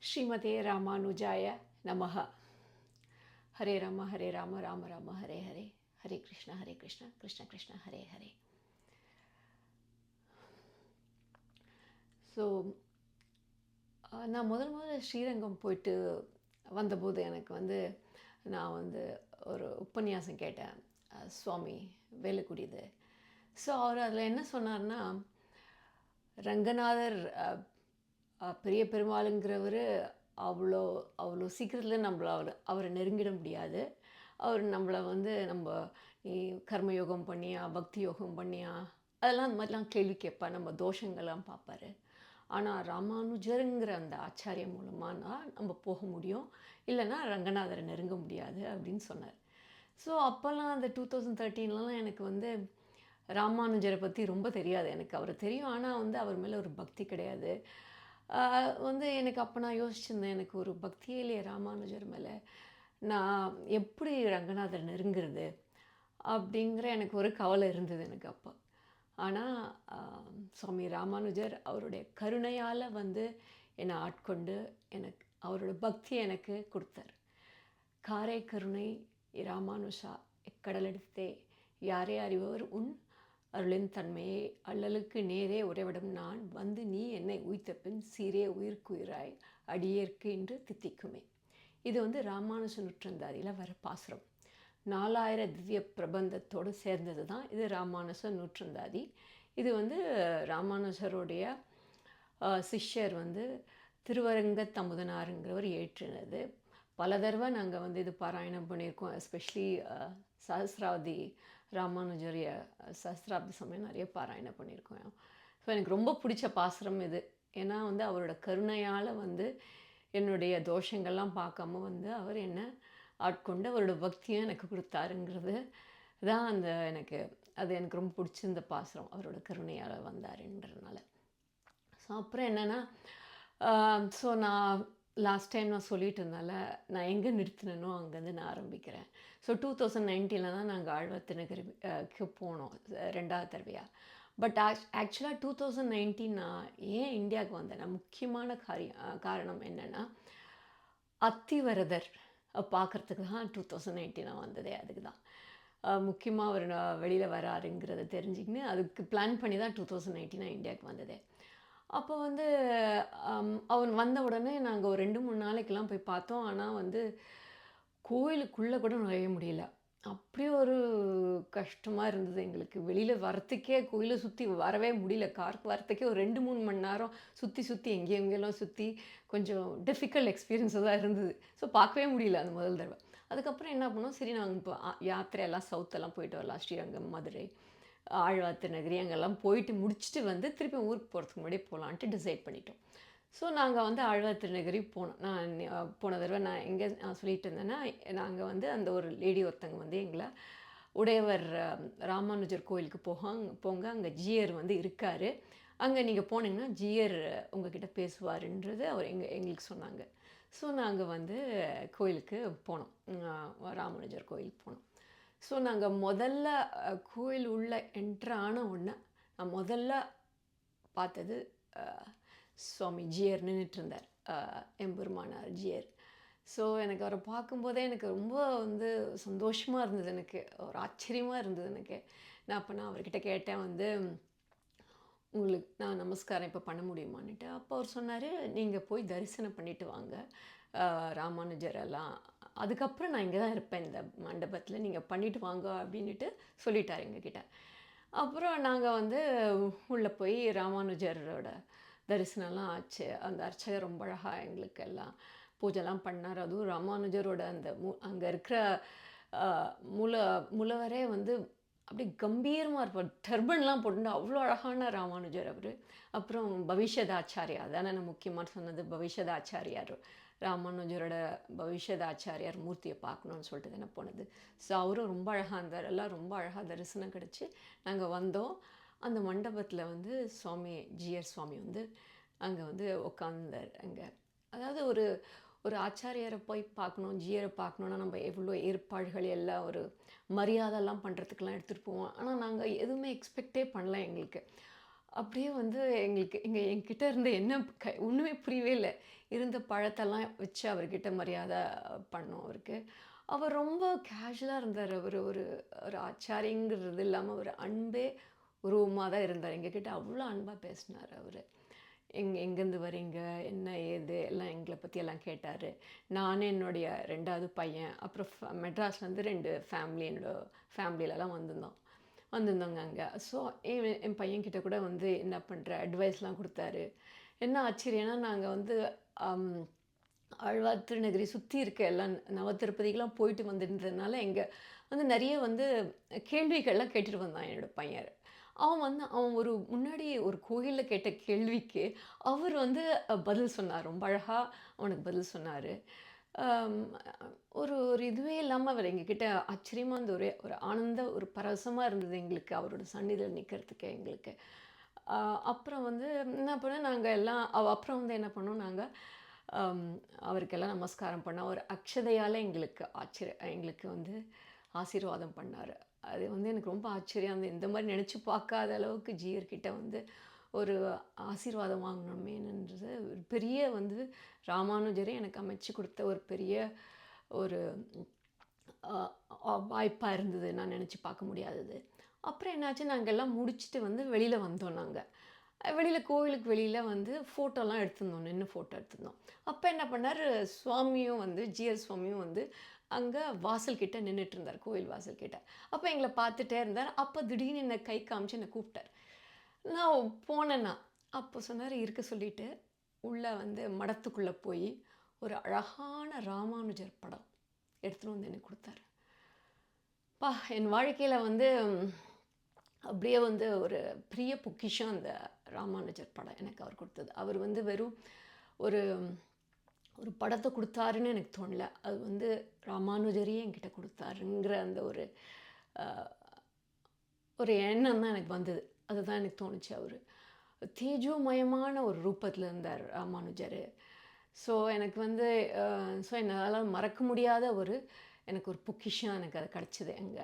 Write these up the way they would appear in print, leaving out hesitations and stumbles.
ஸ்ரீமதே ராமானுஜாய நமஹ. ஹரே ராம ராம ராம ஹரே ஹரே, ஹரே கிருஷ்ண கிருஷ்ண கிருஷ்ண ஹரே ஹரே. ஸோ நான் முதல்ல ஸ்ரீரங்கம் போயிட்டு வந்தபோது எனக்கு நான் ஒரு உபன்யாசம் கேட்டேன், சுவாமி வேலுக்குடிது. ஸோ அவர் அதில் என்ன சொன்னார்னா, ரங்கநாதர் பெரிய பெருமாளுங்கிறவர் அவ்வளோ அவ்வளோ சீக்கிரத்தில் நம்மளை அவரை நெருங்கிட முடியாது. அவர் நம்மளை நம்ம நீ கர்மயோகம் பண்ணியா, பக்தி யோகம் பண்ணியா, அதெல்லாம் அந்த மாதிரிலாம் கேள்வி கேட்பார், நம்ம தோஷங்கள்லாம் பார்ப்பார். ஆனால் ராமானுஜருங்கிற அந்த ஆச்சாரியம் மூலமாக நம்ம போக முடியும், இல்லைன்னா ரங்கநாதரை நெருங்க முடியாது அப்படின்னு சொன்னார். ஸோ அப்போல்லாம் அந்த 2013 எனக்கு ராமானுஜரை பற்றி ரொம்ப தெரியாது. எனக்கு அவரை தெரியும், ஆனால் அவர் மேலே ஒரு பக்தி கிடையாது. எனக்கு அப்போ நான் யோசிச்சிருந்தேன், எனக்கு ஒரு பக்தியே இல்லையே ராமானுஜர் மேலே, நான் எப்படி ரங்கநாதர் நெருங்கிறது அப்படிங்கிற எனக்கு ஒரு கவலை இருந்தது எனக்கு அப்போ. ஆனால் சுவாமி ராமானுஜர் அவருடைய கருணையால் என்னை ஆட்கொண்டு எனக்கு அவரோட பக்தியை எனக்கு கொடுத்தார். காரை கருணை ராமானுஷா எக்கடலெடுத்தே யாரே அறிபவர் உன் அருளின் தன்மையை அல்லலுக்கு நேரே உறைவிடும் நான் நீ என்னை உய்த்த பின் சீரே உயிர்க்குயிராய் அடியேற்கு என்று தித்திக்குமே. இது ராமானுஜ நூற்றந்தாதியில் வர பாசுரம். 4000 திவ்ய பிரபந்தத்தோடு சேர்ந்தது தான் இது ராமானுஜ நூற்றந்தாதி. இது ராமானுஜருடைய சிஷ்யர் திருவரங்க தமுதனாருங்கிறவர் ஏற்றினது. பல தடவை நாங்கள் இது பாராயணம் பண்ணியிருக்கோம். எஸ்பெஷலி சஹஸ்ராவதி ராமானுஜரிய சஹஸ்ராப்தி சமயம் நிறைய பாராயணம் பண்ணியிருக்கோம். ஸோ எனக்கு ரொம்ப பிடிச்ச பாசுரம் இது. ஏன்னா அவரோட கருணையால் என்னுடைய தோஷங்கள்லாம் பார்க்காம அவர் என்ன ஆட்கொண்டு அவரோட பக்தியும் எனக்கு கொடுத்தாருங்கிறது தான் அது எனக்கு ரொம்ப பிடிச்சிருந்த பாசுரம், அவரோட கருணையால் வந்தாருன்றதுனால. ஸோ அப்புறம் என்னென்னா, ஸோ நான் லாஸ்ட் டைம் நான் சொல்லிட்டு இருந்தால நான் எங்கே நிறுத்தினோ அங்கேருந்து நான் ஆரம்பிக்கிறேன். ஸோ 2019 தான் நாங்கள் ஆழ்வார்த்திருநகருக்கு போனோம் 2வது தடவையாக. பட் ஆக்சுவலாக 2019 நான் ஏன் இந்தியாவுக்கு வந்தேன்னா, முக்கியமான காரணம் என்னென்னா, அத்திவரதர் பார்க்குறதுக்கு தான் 2019 நான் வந்ததே. அதுக்கு தான் முக்கியமாக அவர் வெளியில் வராருங்கிறத தெரிஞ்சுக்கின்னு அதுக்கு பிளான் பண்ணி தான் 2019 நான் இந்தியாவுக்கு வந்ததே. அப்போ அவன் வந்த உடனே நாங்கள் ஒரு 2-3 நாளைக்கெல்லாம் போய் பார்த்தோம். ஆனால் கோயிலுக்குள்ளே கூட நுழைய முடியல. அப்படி ஒரு கஷ்டமாக இருந்தது எங்களுக்கு. வெளியில் வரத்துக்கே, கோயிலை சுற்றி வரவே முடியல. காருக்கு வரத்துக்கே ஒரு 2-3 மணி நேரம் சுற்றி எங்கெங்கெல்லாம் சுற்றி கொஞ்சம் டிஃபிகல்ட் எக்ஸ்பீரியன்ஸாக தான் இருந்தது. ஸோ பார்க்கவே முடியல அந்த முதல் தடவை. அதுக்கப்புறம் என்ன பண்ணோம், சரி நாங்கள் இப்போ யாத்திரையெல்லாம் சவுத்தெல்லாம் போயிட்டு வரலாம், ஸ்ரீரங்கம், மதுரை, ஆழ்வார்த்திருநகரி அங்கெல்லாம் போயிட்டு முடிச்சுட்டு திருப்பி ஊருக்கு போகிறதுக்கு முன்னாடியே போகலான்ட்டு டிசைட் பண்ணிட்டோம். ஸோ நாங்கள் ஆழ்வார்த்திருநகரி போனோம். நான் போன தடவை நான் எங்கே சொல்லிட்டு இருந்தேன்னா, நாங்கள் அந்த ஒரு லேடி ஒருத்தங்க எங்களை உடையவர் ராமானுஜர் கோயிலுக்கு போங்க, அங்கே ஜியர் இருக்கார், அங்கே நீங்கள் போனீங்கன்னா ஜியர் உங்ககிட்ட பேசுவாருன்றது அவர் எங்களுக்கு சொன்னாங்க. ஸோ நாங்கள் கோயிலுக்கு போனோம், ராமானுஜர் கோயிலுக்கு போனோம். ஸோ நாங்கள் முதல்ல கோயில் உள்ள என்ட்ரான உடனே நான் முதல்ல பார்த்தது சுவாமி ஜியர் நின்றுட்டுருந்தார், எம்பெருமானார் ஜியர். ஸோ எனக்கு அவரை பார்க்கும்போதே எனக்கு ரொம்ப சந்தோஷமாக இருந்தது, எனக்கு ஒரு ஆச்சரியமாக இருந்தது எனக்கு. நான் அவர்கிட்ட கேட்டேன், உங்களுக்கு நான் நமஸ்காரம் இப்போ பண்ண முடியுமான்னுட்டு. அப்போ அவர் சொன்னார், நீங்கள் போய் தரிசனம் பண்ணிவிட்டு வாங்க ராமானுஜரெல்லாம், அதுக்கப்புறம் நான் இங்கே தான் இருப்பேன் இந்த மண்டபத்தில், நீங்கள் பண்ணிவிட்டு வாங்க அப்படின்ட்டு சொல்லிட்டார் எங்ககிட்ட. அப்புறம் நாங்கள் உள்ளே போய் ராமானுஜரோட தரிசனம்லாம் ஆச்சு. அந்த அர்ச்சகர் ரொம்ப அழகாக எங்களுக்கு எல்லாம் பூஜைலாம் பண்ணார். அதுவும் ராமானுஜரோட அந்த அங்கே இருக்கிற மூலவரே அப்படியே கம்பீரமாக இருப்பார், டர்பன்லாம் போட்டு அவ்வளோ அழகான ராமானுஜர் அவர். அப்புறம் பவிஷ்யதாச்சாரியா, அதானே நான் முக்கியமாக சொன்னது, பவிஷ்யதாச்சாரியார், ராமானுஜரோட பவிஷ்யதாச்சாரியார் மூர்த்தியை பார்க்கணுன்னு சொல்லிட்டு தானே போனது. ஸோ அவரும் ரொம்ப அழகாக இருந்தார், எல்லாம் ரொம்ப அழகாக தரிசனம் கிடச்சி நாங்கள் வந்தோம். அந்த மண்டபத்தில் சுவாமி ஜியர் சுவாமி அங்கே உட்காந்தார். அங்கே அதாவது ஒரு ஆச்சாரியாரை போய் பார்க்கணும், ஜியரை பார்க்கணுன்னா நம்ம எவ்வளோ ஏற்பாடுகள் எல்லாம் ஒரு மரியாதைலாம் பண்ணுறதுக்கெலாம் எடுத்துகிட்டு போவோம். ஆனால் நாங்கள் எதுவுமே எக்ஸ்பெக்டே பண்ணல. எங்களுக்கு அப்படியே வந்து என்கிட்ட இருந்த என்ன ஒண்ணுமே புரியவே இல்ல. இருந்த பழத்தெல்லாம் வச்சு அவர்கிட்ட மரியாதை பண்ணோம் அவருக்கு. அவர் ரொம்ப கேஷுவலா இருந்தாரு. அவரு ஒரு ஒரு ஆச்சாரிங்கிறது இல்லாம ஒரு அன்பே உருவமா தான் இருந்தாரு. எங்ககிட்ட அவ்வளோ அன்பா பேசினாரு அவரு. எங்கேருந்து வரீங்க? என்ன ஏது? எல்லாம் எங்கள பத்தி எல்லாம் கேட்டாரு. நானு, என்னுடைய 2வது பையன், அப்புறம் மெட்ராஸ்லேருந்து 2 ஃபேமிலி என்னோட ஃபேமிலிலலாம் வந்திருந்தோங்க அங்க. ஸோ என் பையன்கிட்ட கூட வந்து என்ன பண்ற? அட்வைஸ்லாம் குடுத்தாரு. என்ன ஆச்சரியம்னா, நாங்க வந்து அம் ஆழ்வார் திருநகரி சுத்தி இருக்க எல்லா நவதிருப்பதிக்கெல்லாம் போயிட்டு வந்துருந்ததுனால, இங்க வந்து நெறைய வந்து கேள்விகள்லாம் கேட்டுட்டு வந்தான் என்னோட பையன். அவன் ஒரு முன்னாடி ஒரு கோயில்ல கேட்ட கேள்விக்கு, அவர் வந்து பதில் சொன்னார். ரொம்ப அழகா அவனுக்கு பதில் சொன்னாரு. அம் ஒரு ஒரு இதுவே இல்லாம அவர் எங்ககிட்ட ஆச்சரியமா இருந்த ஒரு ஒரு ஆனந்த ஒரு பரவசமா இருந்தது எங்களுக்கு. அவரோட சந்நிதியில நிக்கிறதுக்கு எங்களுக்கு. அ அப்புறம் வந்து என்ன பண்ணோம், நாங்க எல்லாம் அப்புறம் வந்து என்ன பண்ணோம் நாங்க, அம் அவருக்கெல்லாம் நமஸ்காரம் பண்ணோம். ஒரு அக்ஷதையால எங்களுக்கு வந்து ஆசீர்வாதம் பண்ணாரு. அது வந்து எனக்கு ரொம்ப ஆச்சரியம். இந்த மாரி நெனச்சு பார்க்காத அளவுக்கு ஜீயர்கிட்ட வந்து ஒரு ஆசீர்வாதம் வாங்கணுமேன்றது ஒரு பெரிய வந்து ராமானுஜரே எனக்கு அமைச்சு குடுத்த ஒரு பெரிய ஒரு அ வாய்ப்பா இருந்தது. நான் நெனச்சு பார்க்க முடியாதது. அப்புறம் என்னாச்சு, நாங்க எல்லாம் முடிச்சுட்டு வந்து வெளியில வந்தோம் நாங்க. வெளியில கோவிலுக்கு வெளியில வந்து ஃபோட்டோலாம் எடுத்திருந்தோம். நின்னு ஃபோட்டோ எடுத்திருந்தோம். அப்ப என்ன பண்ணாரு, சுவாமியும் வந்து ஜிஆர் சுவாமியும் வந்து அங்க வாசல் கிட்ட நின்னுட்டு இருந்தார். கோவில் வாசல் கிட்ட. அப்ப எங்கள பார்த்துட்டே இருந்தார். அப்ப திடீர்னு என்ன கை காமிச்சு என்ன கூப்பிட்டாரு. நான் போனேன் நான். அப்போ சொன்னாரு இருக்க சொல்லிட்டு, உள்ள வந்து மடத்துக்குள்ள போயி, ஒரு அழகான ராமானுஜர் படம் எடுத்துட்டு வந்து எனக்கு குடுத்தாரு. என் வாழ்க்கையில வந்து அப்படியே வந்து ஒரு பெரிய பொக்கிஷம் அந்த ராமானுஜர் படம் எனக்கு அவர் குடுத்தது. அவர் வந்து வெறும் ஒரு ஒரு படத்த குடுத்தாருன்னு எனக்கு தோணல. அது வந்து ராமானுஜரையே என்கிட்ட குடுத்தாருங்கிற அந்த ஒரு அ ஒரு எண்ணம் தான் எனக்கு வந்தது. அதுதான் எனக்கு தோணுச்சு அவரு. தேஜோமயமான ஒரு ரூபத்தில இருந்தார் ராமானுஜரு. ஸோ எனக்கு வந்து என்னால மறக்க முடியாத எனக்கு ஒரு பொக்கிஷம் எனக்கு அது கிடைச்சது அங்க.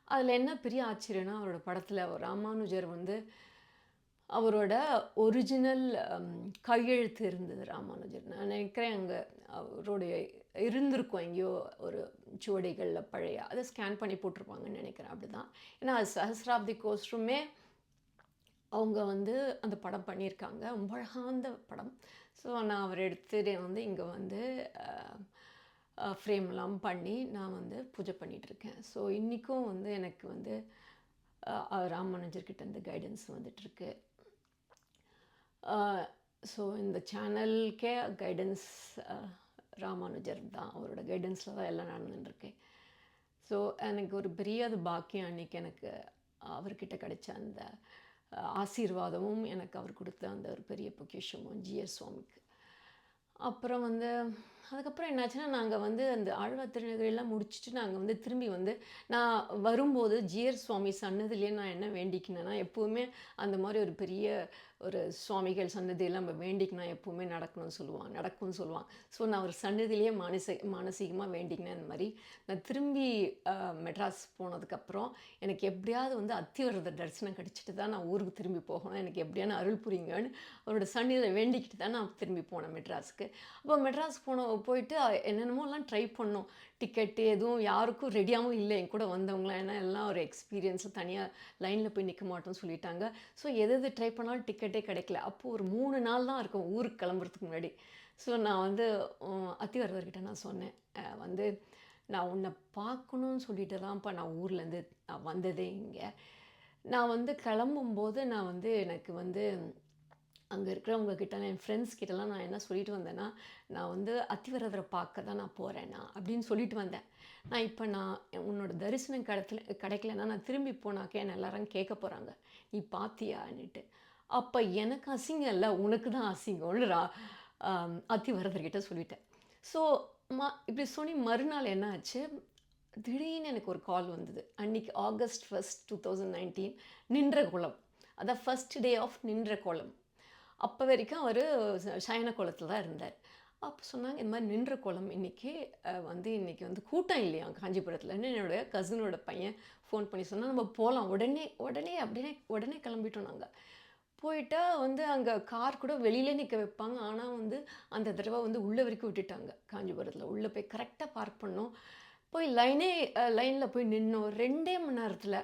அதில என்ன பெரிய ஆச்சரியம்னா, அவரோட படத்தில ராமானுஜர் வந்து அவரோட ஒரிஜினல் கையெழுத்து இருந்தது ராமானுஜர். நான் நினைக்கிறேன் அங்க அவருடைய இருந்திருக்கும் எங்கேயோ ஒரு சுவடிகள்ல பழைய. அத ஸ்கேன் பண்ணி போட்டிருப்பாங்கன்னு நினைக்கிறேன். அப்படிதான். ஏன்னா அது சஹஸ்ராப்தி கோஸ்டருமே அவங்க வந்து அந்த படம் பண்ணியிருக்காங்க. ரொம்ப அழகான படம். ஸோ நான் அவர் எடுத்துட்டு வந்து இங்க வந்து ஃப்ரேம்லாம் பண்ணி நான் வந்து பூஜை பண்ணிட்டுருக்கேன். ஸோ இன்னைக்கும் வந்து எனக்கு வந்து ராமானுஜர்கிட்ட இருந்து கைடன்ஸ் வந்துட்டுருக்கு. ஸோ இந்த சேனலுக்கே கைடன்ஸ் அ ராமானுஜர் தான். அவரோட கைடன்ஸில தான் எல்லாம் நடந்துட்டுருக்கு. ஸோ எனக்கு ஒரு பெரிய அது பாக்கியம் அன்னைக்கு எனக்கு அவர்கிட்ட கிடைச்ச அந்த ஆசீர்வாதமும் எனக்கு அவர் கொடுத்த அந்த ஒரு பெரிய பொக்கிஷமும் ஜிஎஸ் சுவாமிக்கு. அப்புறம் வந்து அதுக்கப்புறம் என்னாச்சுன்னா, நாங்க வந்து அந்த ஆழ்வார் திருநகரியெல்லாம் முடிச்சுட்டு நாங்க வந்து திரும்பி வந்து நான் வரும்போது ஜிஆர் சுவாமி சன்னதியிலேயே நான் என்ன வேண்டிக்கினேன்னா, எப்பவுமே அந்த மாரி ஒரு பெரிய ஒரு சுவாமிகள் சன்னதியெல்லாம் நம்ம வேண்டிக்கினா எப்பவுமே நடக்கும்னு சொல்லுவாங்க. ஸோ நான் அவர் சன்னதியிலேயே மானசீகமா வேண்டிக்கினேன் இந்த மாரி. நான் திரும்பி மெட்ராஸ் போனதுக்கப்புறம் எனக்கு எப்படியாவது வந்து அத்திவரதர் தரிசனம் கிடைச்சிட்டு தான் நான் ஊருக்கு திரும்பி போகணும். எனக்கு எப்படியான அருள் புரியுங்கன்னு அவரோட சந்நிதியில வேண்டிக்கிட்டு தான் நான் திரும்பி போனேன் மெட்ராஸ்க்கு. அப்போ மெட்ராஸ் போயிட்டு என்னென்னமோலாம் ட்ரை பண்ணோம். டிக்கெட்டு எதுவும் யாருக்கும் ரெடியாவும் இல்ல என் கூட வந்தவங்கலாம். ஏன்னா எல்லாம் ஒரு எக்ஸ்பீரியன்ஸ் தனியா லைன்ல போய் நிக்க மாட்டோம்னு சொல்லிட்டாங்க. ஸோ எது ட்ரை பண்ணாலும் டிக்கெட்டே கிடைக்கல. அப்போ ஒரு 3 நாள் தான் இருக்கும் ஊருக்கு கிளம்புறதுக்கு முன்னாடி. ஸோ நான் வந்து அத்திவரதர்கிட்ட நான் சொன்னேன். வந்து நான் உன்னை பார்க்கணும்னு சொல்லிட்டு தான்ப்பா நான் ஊர்லேருந்து வந்ததே இங்க. நான் வந்து கிளம்பும்போது நான் வந்து எனக்கு வந்து அங்க இருக்கிறவங்க கிட்ட என் ஃப்ரெண்ட்ஸ் கிட்டலாம் நான் என்ன சொல்லிட்டு வந்தேன்னா, நான் வந்து அத்திவரதரை பார்க்க தான் நான் போறேன் அப்படின்னு சொல்லிட்டு வந்தேன். நான் உன்னோட தரிசனம் கிடைக்கலன்னா நான் திரும்பி போனாக்க என்ன எல்லாரும் கேட்க போறாங்க. நீ பார்த்தியான்னுட்டு. அப்ப எனக்கு அசிங்கம் இல்ல, உனக்கு தான் அசிங்கம்னு அத்திவரதர்கிட்ட சொல்லிட்டேன். ஸோ இப்படி சொல்லி மறுநாள் என்ன ஆச்சு, திடீர்னு எனக்கு ஒரு கால் வந்தது. அன்னைக்கு ஆகஸ்ட் 1 2019 நின்ற கோலம். அதான் ஃபர்ஸ்ட் டே ஆஃப் நின்ற கோலம். அப்போ வரைக்கும் அவர் சயன கோலத்தில் தான் இருந்தார். அப்போ சொன்னாங்க, இந்த மாதிரி நின்ற கோலம் இன்னைக்கு இன்னைக்கு வந்து கூட்டம் இல்லையாம் காஞ்சிபுரத்திலன்னு என்னோட கசினோட பையன் ஃபோன் பண்ணி சொன்னால் நம்ம போகலாம் உடனே உடனே அப்படியே உடனே கிளம்பிட்டோம் நாங்கள். போயிட்டா வந்து அங்கே கார் கூட வெளியிலே நிற்க வைப்பாங்க. ஆனால் வந்து அந்த தடவை வந்து உள்ளே வரைக்கும் விட்டுட்டாங்க காஞ்சிபுரத்தில். உள்ளே போய் கரெக்டாக பார்க் பண்ணோம். போய் லைனில் போய் நின்னோம். 2 மணி நேரத்தில்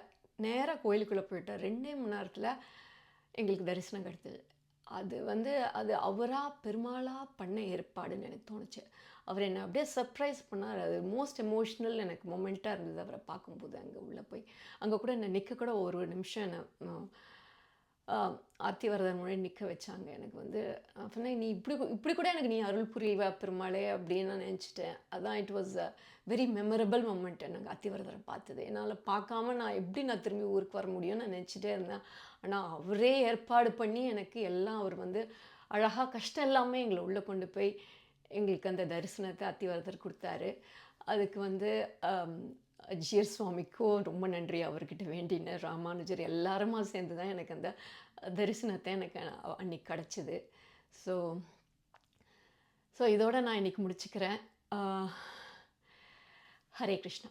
நேராக கோயிலுக்குள்ளே போயிட்டோம். 2 மணி நேரத்தில் எங்களுக்கு தரிசனம் கிடைத்தது. அது வந்து அது அவரா பெருமாளா பண்ண ஏற்பாடுன்னு எனக்கு தோணுச்சு. அவர் என்னை அப்படியே சர்ப்ரைஸ் பண்ணார். அது மோஸ்ட் எமோஷ்னல் எனக்கு மொமெண்ட்டாக இருந்தது அவரை பார்க்கும்போது. அங்கே உள்ளே போய் அங்கே கூட என்னை நிற்க கூட ஒரு நிமிஷம் என்னை ஆர்த்திவரதர் முன்னாடி நிற்க வச்சாங்க. எனக்கு வந்து நான் சொன்னேன், நீ இப்படி கூட எனக்கு நீ அருள் புரிவா பெருமாளே அப்படின்னு நான் நினச்சிட்டேன். அதான் it was a very memorable moment எனக்கு அத்திவரதரை பார்த்தது. என்னால் பார்க்காம நான் திரும்பி ஊருக்கு வர முடியும்னு நான் நினச்சிட்டே இருந்தேன். ஆனால் அவரே ஏற்பாடு பண்ணி எனக்கு எல்லாம் அவர் வந்து அழகாக கஷ்டம் எல்லாமே எங்களை உள்ளே கொண்டு போய் எங்களுக்கு அந்த தரிசனத்தை அத்திவரதர் கொடுத்தாரு. அதுக்கு வந்து ஜியர் சுவாமிக்கும் ரொம்ப நன்றி. அவர்கிட்ட வேண்டின ராமானுஜர் எல்லாருமா சேர்ந்து தான் எனக்கு அந்த தரிசனத்தை எனக்கு அன்னைக்கு கிடச்சிது. ஸோ இதோட நான் இன்னைக்கு முடிச்சுக்கிறேன். ஹரே கிருஷ்ணா.